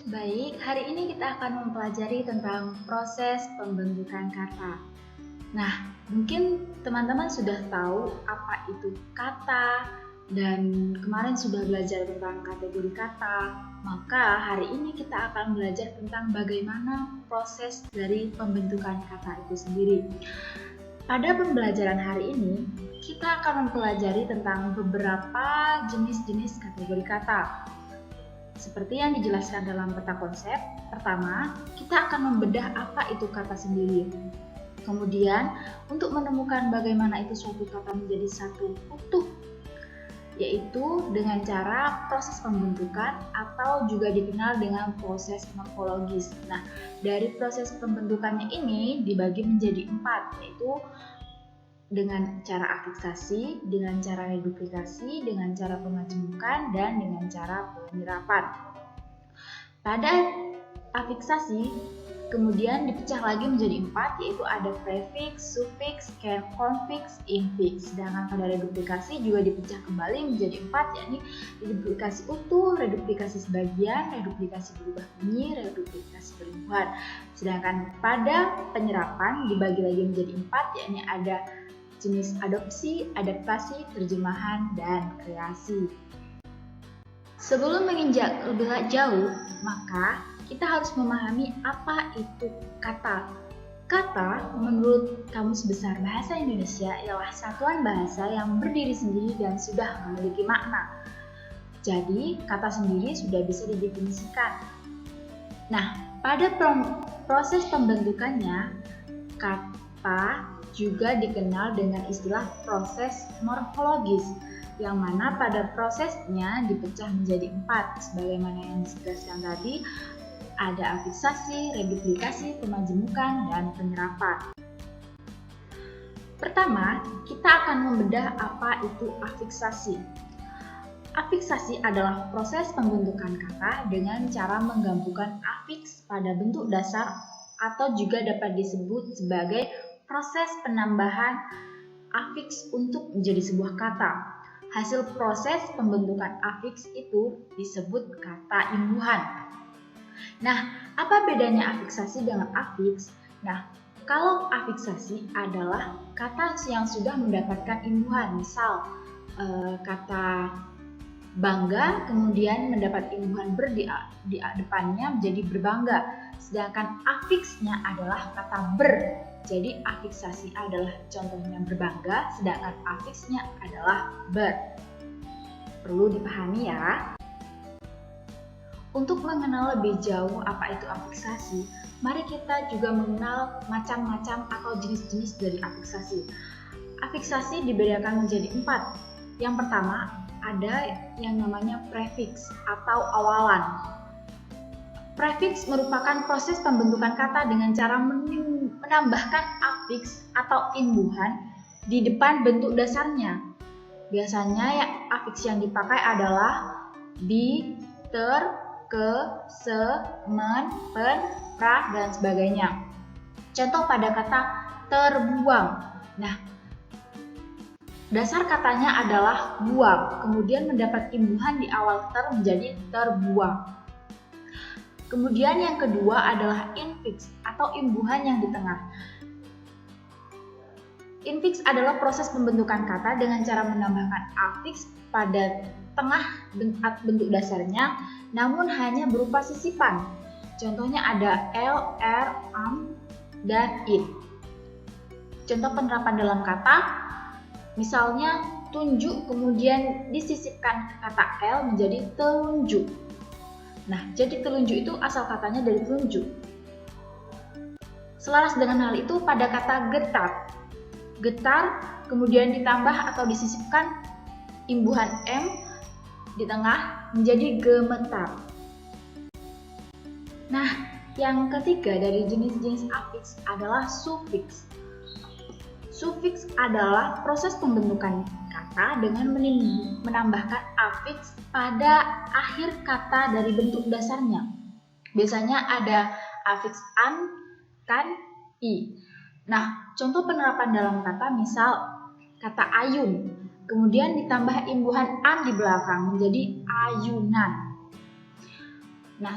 Baik, hari ini kita akan mempelajari tentang proses pembentukan kata. Nah, mungkin teman-teman sudah tahu apa itu kata dan kemarin sudah belajar tentang kategori kata. Maka hari ini kita akan belajar tentang bagaimana proses dari pembentukan kata itu sendiri. Pada pembelajaran hari ini, kita akan mempelajari tentang beberapa jenis-jenis kategori kata. Seperti yang dijelaskan dalam peta konsep, pertama, kita akan membedah apa itu kata sendiri. Kemudian, untuk menemukan bagaimana itu suatu kata menjadi satu utuh, yaitu dengan cara proses pembentukan atau juga dikenal dengan proses morfologis. Nah, dari proses pembentukannya ini dibagi menjadi 4, yaitu dengan cara afiksasi, dengan cara reduplikasi, dengan cara pemajemukan, dan dengan cara penyerapan. Pada afiksasi, kemudian dipecah lagi menjadi 4, yaitu ada prefiks, sufiks, konfiks, infiks. Sedangkan pada reduplikasi juga dipecah kembali menjadi 4, yakni reduplikasi utuh, reduplikasi sebagian, reduplikasi berubah bunyi, reduplikasi perubahan. Sedangkan pada penyerapan dibagi lagi menjadi 4, yakni ada jenis adopsi, adaptasi, terjemahan, dan kreasi. Sebelum menginjak lebih jauh, maka kita harus memahami apa itu kata. Kata menurut Kamus Besar Bahasa Indonesia ialah satuan bahasa yang berdiri sendiri dan sudah memiliki makna. Jadi, kata sendiri sudah bisa didefinisikan. Nah, pada proses pembentukannya, kata juga dikenal dengan istilah proses morfologis, yang mana pada prosesnya dipecah menjadi 4, sebagaimana yang dijelaskan tadi, ada afiksasi, reduplikasi, pemajemukan, dan penyerapan. Pertama, kita akan membedah apa itu afiksasi. Afiksasi adalah proses pembentukan kata dengan cara menggabungkan afiks pada bentuk dasar atau juga dapat disebut sebagai proses penambahan afiks untuk menjadi sebuah kata. Hasil proses pembentukan afiks itu disebut kata imbuhan. Nah, apa bedanya afiksasi dengan afiks? Nah, kalau afiksasi adalah kata yang sudah mendapatkan imbuhan, misal kata bangga kemudian mendapat imbuhan ber di depannya menjadi berbangga. Sedangkan afiksnya adalah kata ber. Jadi afiksasi adalah contohnya berbangga, sedangkan afiksnya adalah ber. Perlu dipahami ya. Untuk mengenal lebih jauh apa itu afiksasi, mari kita juga mengenal macam-macam atau jenis-jenis dari afiksasi. Afiksasi dibedakan menjadi 4. Yang pertama, ada yang namanya prefiks atau awalan. Prefiks merupakan proses pembentukan kata dengan cara menambahkan afiks atau imbuhan di depan bentuk dasarnya. Biasanya ya, afiks yang dipakai adalah di, ter, ke, se, men, pen, pra, dan sebagainya. Contoh pada kata terbuang. Nah, dasar katanya adalah buang, kemudian mendapat imbuhan di awal ter menjadi terbuang. Kemudian yang kedua adalah infiks atau imbuhan yang di tengah. Infiks adalah proses pembentukan kata dengan cara menambahkan afiks pada tengah bentuk dasarnya, namun hanya berupa sisipan. Contohnya ada l, r, am, dan it. Contoh penerapan dalam kata, misalnya tunjuk kemudian disisipkan kata l menjadi telunjuk. Nah, jadi telunjuk itu asal katanya dari telunjuk. Selaras dengan hal itu pada kata getar. Getar kemudian ditambah atau disisipkan imbuhan m di tengah menjadi gemetar. Nah, yang ketiga dari jenis-jenis afiks adalah sufiks. Sufiks adalah proses pembentukan kata dengan menambahkan afiks pada akhir kata dari bentuk dasarnya. Biasanya ada afiks an, kan, i. Nah, contoh penerapan dalam kata misal kata ayun, kemudian ditambah imbuhan an di belakang menjadi ayunan. Nah,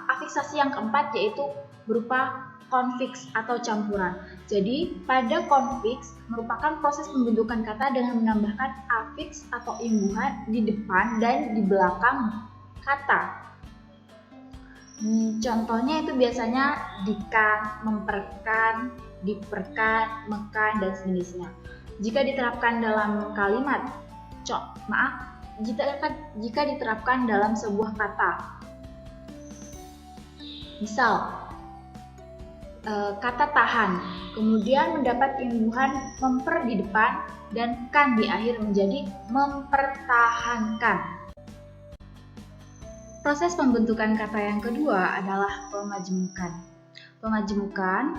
afiksasi yang keempat yaitu berupa konfiks atau campuran. Jadi, pada konfiks merupakan proses pembentukan kata dengan menambahkan afiks atau imbuhan di depan dan di belakang kata. Contohnya itu biasanya dikan, memperkan, diperkan, mekan, dan sejenisnya. Jika diterapkan dalam kalimat, jika diterapkan dalam sebuah kata, misal kata tahan, kemudian mendapat imbuhan memper di depan dan kan di akhir menjadi mempertahankan. Proses pembentukan kata yang kedua adalah pemajemukan. Pemajemukan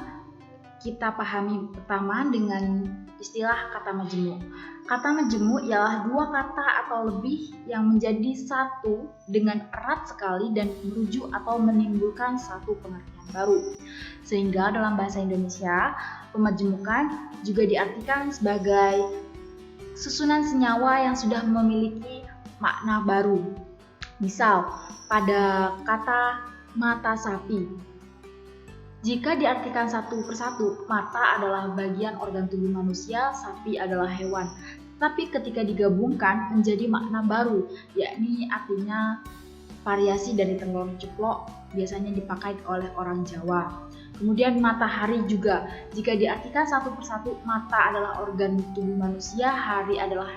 kita pahami pertama dengan istilah kata majemuk. Kata majemuk ialah dua kata atau lebih yang menjadi satu dengan erat sekali dan merujuk atau menimbulkan satu pengertian baru. Sehingga dalam bahasa Indonesia, pemajemukan juga diartikan sebagai susunan senyawa yang sudah memiliki makna baru. Misal, pada kata mata sapi, jika diartikan satu persatu, mata adalah bagian organ tubuh manusia, sapi adalah hewan. Tapi ketika digabungkan menjadi makna baru, yakni artinya variasi dari telur ceplok biasanya dipakai oleh orang Jawa. Kemudian matahari juga, jika diartikan satu persatu, mata adalah organ tubuh manusia, hari adalah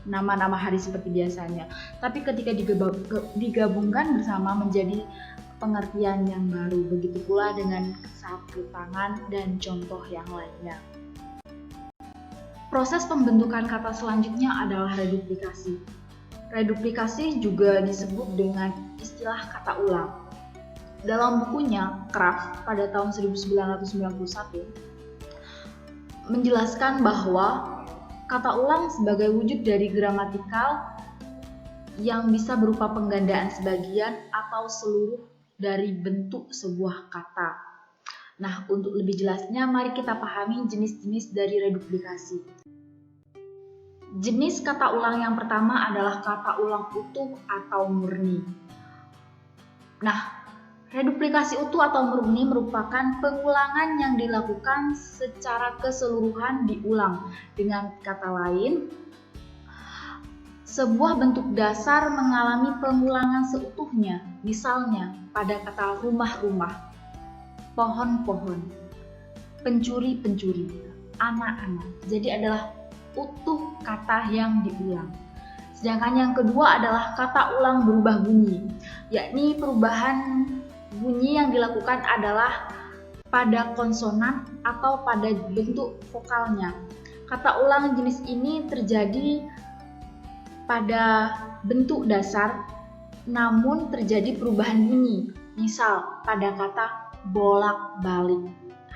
nama-nama hari seperti biasanya. Tapi ketika digabungkan bersama menjadi pengertian yang baru. Begitu pula dengan sapu tangan dan contoh yang lainnya. Proses pembentukan kata selanjutnya adalah reduplikasi. Reduplikasi juga disebut dengan istilah kata ulang. Dalam bukunya Kraft pada tahun 1991 menjelaskan bahwa kata ulang sebagai wujud dari gramatikal yang bisa berupa penggandaan sebagian atau seluruh dari bentuk sebuah kata. Nah, untuk lebih jelasnya, mari kita pahami jenis-jenis dari reduplikasi. Jenis kata ulang yang pertama adalah kata ulang utuh atau murni. Nah, reduplikasi utuh atau murni merupakan pengulangan yang dilakukan secara keseluruhan diulang. Dengan kata lain, sebuah bentuk dasar mengalami pengulangan seutuhnya. Misalnya, pada kata rumah-rumah, pohon-pohon, pencuri-pencuri, anak-anak. Jadi adalah utuh kata yang diulang. Sedangkan yang kedua adalah kata ulang berubah bunyi, yakni perubahan bunyi yang dilakukan adalah pada konsonan atau pada bentuk vokalnya. Kata ulang jenis ini terjadi pada bentuk dasar, namun terjadi perubahan bunyi. Misal pada kata bolak-balik,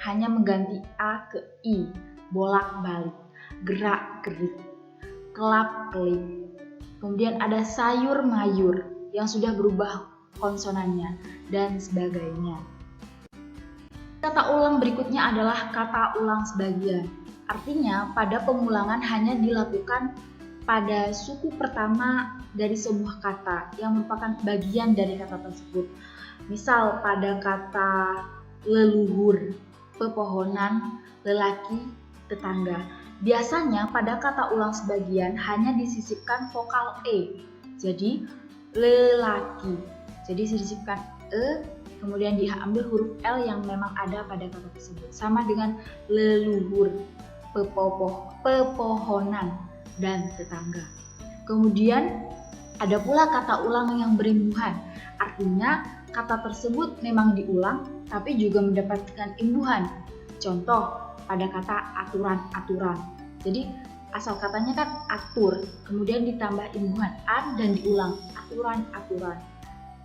hanya mengganti A ke I, bolak-balik, gerak-gerik, kelap-kelip. Kemudian ada sayur-mayur yang sudah berubah konsonannya dan sebagainya. Kata ulang berikutnya adalah kata ulang sebagian. Artinya pada pengulangan hanya dilakukan pada suku pertama dari sebuah kata yang merupakan bagian dari kata tersebut. Misal pada kata leluhur, pepohonan, lelaki, tetangga. Biasanya pada kata ulang sebagian hanya disisipkan vokal E. Jadi lelaki. Jadi disisipkan E, kemudian diambil huruf L yang memang ada pada kata tersebut. Sama dengan leluhur, pepohonan, dan tetangga. Kemudian ada pula kata ulang yang berimbuhan. Artinya kata tersebut memang diulang tapi juga mendapatkan imbuhan. Contoh pada kata aturan-aturan. Jadi asal katanya kan atur, kemudian ditambah imbuhan an dan diulang aturan-aturan.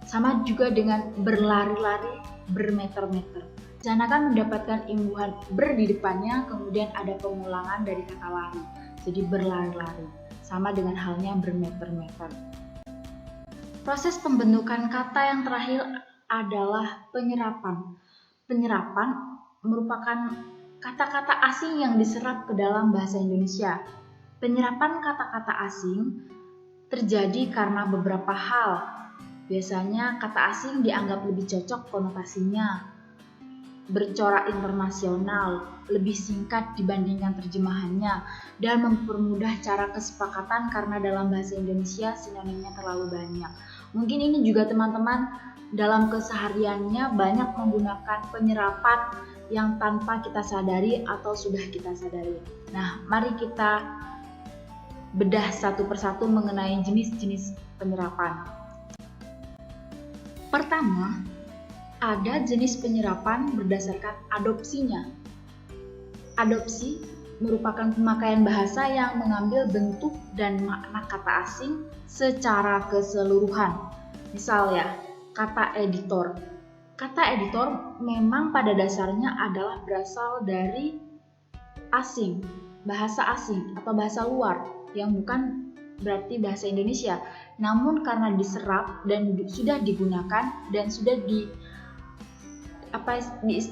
Sama juga dengan berlari-lari, bermeter-meter. Jana kan mendapatkan imbuhan ber di depannya, kemudian ada pengulangan dari kata lari. Jadi berlari-lari. Sama dengan halnya bermeter-meter. Proses pembentukan kata yang terakhir adalah penyerapan. Penyerapan merupakan kata-kata asing yang diserap ke dalam bahasa Indonesia. Penyerapan kata-kata asing terjadi karena beberapa hal. Biasanya kata asing dianggap lebih cocok konotasinya, bercorak internasional, lebih singkat dibandingkan terjemahannya, dan mempermudah cara kesepakatan karena dalam bahasa Indonesia sinonimnya terlalu banyak. Mungkin ini juga teman-teman dalam kesehariannya banyak menggunakan penyerapan yang tanpa kita sadari atau sudah kita sadari. Nah, mari kita bedah satu persatu mengenai jenis-jenis penyerapan. Pertama, ada jenis penyerapan berdasarkan adopsinya. Adopsi merupakan pemakaian bahasa yang mengambil bentuk dan makna kata asing secara keseluruhan. Misal ya, kata editor. Kata editor memang pada dasarnya adalah berasal dari asing, bahasa asing atau bahasa luar yang bukan berarti bahasa Indonesia. Namun karena diserap dan sudah digunakan dan sudah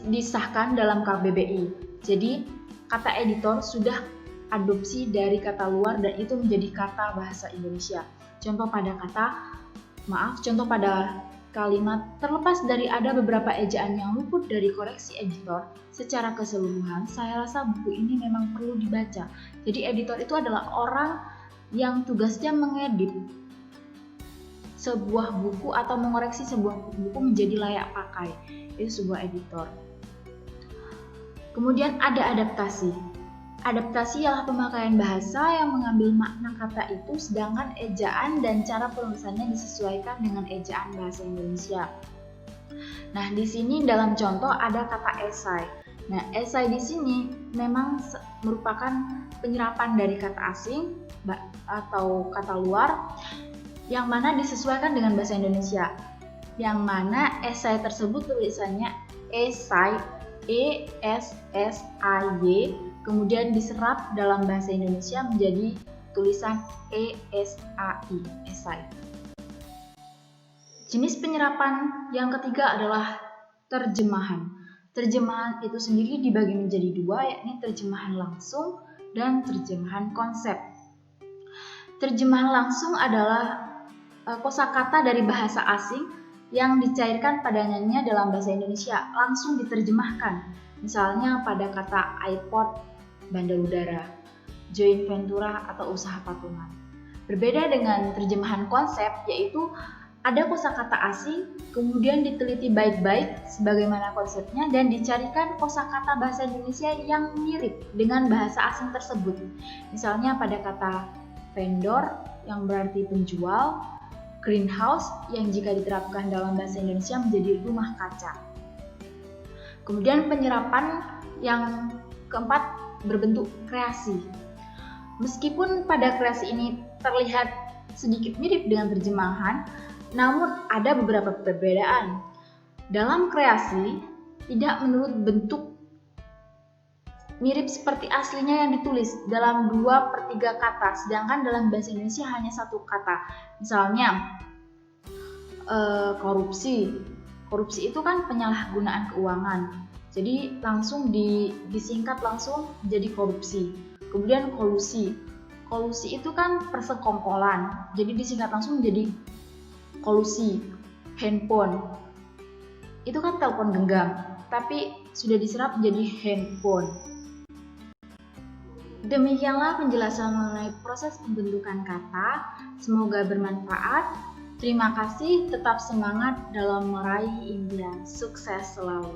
disahkan dalam KBBI. Jadi kata editor sudah adopsi dari kata luar dan itu menjadi kata bahasa Indonesia. Contoh pada kalimat terlepas dari ada beberapa ejaan yang luput dari koreksi editor, secara keseluruhan saya rasa buku ini memang perlu dibaca. Jadi editor itu adalah orang yang tugasnya mengedit sebuah buku atau mengoreksi sebuah buku menjadi layak pakai. Itu sebuah editor. Kemudian ada adaptasi. Adaptasi ialah pemakaian bahasa yang mengambil makna kata itu sedangkan ejaan dan cara penulisannya disesuaikan dengan ejaan bahasa Indonesia. Nah, di sini dalam contoh ada kata esai. Nah, esai di sini memang merupakan penyerapan dari kata asing atau kata luar yang mana disesuaikan dengan bahasa Indonesia. Yang mana esai tersebut tulisannya esai, E-S-S-A-Y, kemudian diserap dalam bahasa Indonesia menjadi tulisan E-S-A-I, esai. Jenis penyerapan yang ketiga adalah terjemahan. Terjemahan itu sendiri dibagi menjadi dua, yakni terjemahan langsung dan terjemahan konsep. Terjemahan langsung adalah kosakata dari bahasa asing yang dicairkan padanannya dalam bahasa Indonesia langsung diterjemahkan. Misalnya pada kata airport, bandar udara, joint ventura atau usaha patungan. Berbeda dengan terjemahan konsep, yaitu ada kosakata asing, kemudian diteliti baik-baik sebagaimana konsepnya dan dicarikan kosakata bahasa Indonesia yang mirip dengan bahasa asing tersebut. Misalnya pada kata vendor yang berarti penjual, greenhouse yang jika diterapkan dalam bahasa Indonesia menjadi rumah kaca. Kemudian penyerapan yang keempat berbentuk kreasi. Meskipun pada kreasi ini terlihat sedikit mirip dengan terjemahan, namun ada beberapa perbedaan. Dalam kreasi tidak menurut bentuk mirip seperti aslinya yang ditulis dalam 2/3 kata, sedangkan dalam bahasa Indonesia hanya satu kata. Misalnya korupsi. Korupsi itu kan penyalahgunaan keuangan. Jadi langsung disingkat langsung jadi korupsi. Kemudian kolusi. Kolusi itu kan persekongkolan. Jadi disingkat langsung jadi kolusi. Handphone. Itu kan telepon genggam, tapi sudah diserap menjadi handphone. Demikianlah penjelasan mengenai proses pembentukan kata. Semoga bermanfaat. Terima kasih, tetap semangat dalam meraih impian. Sukses selalu.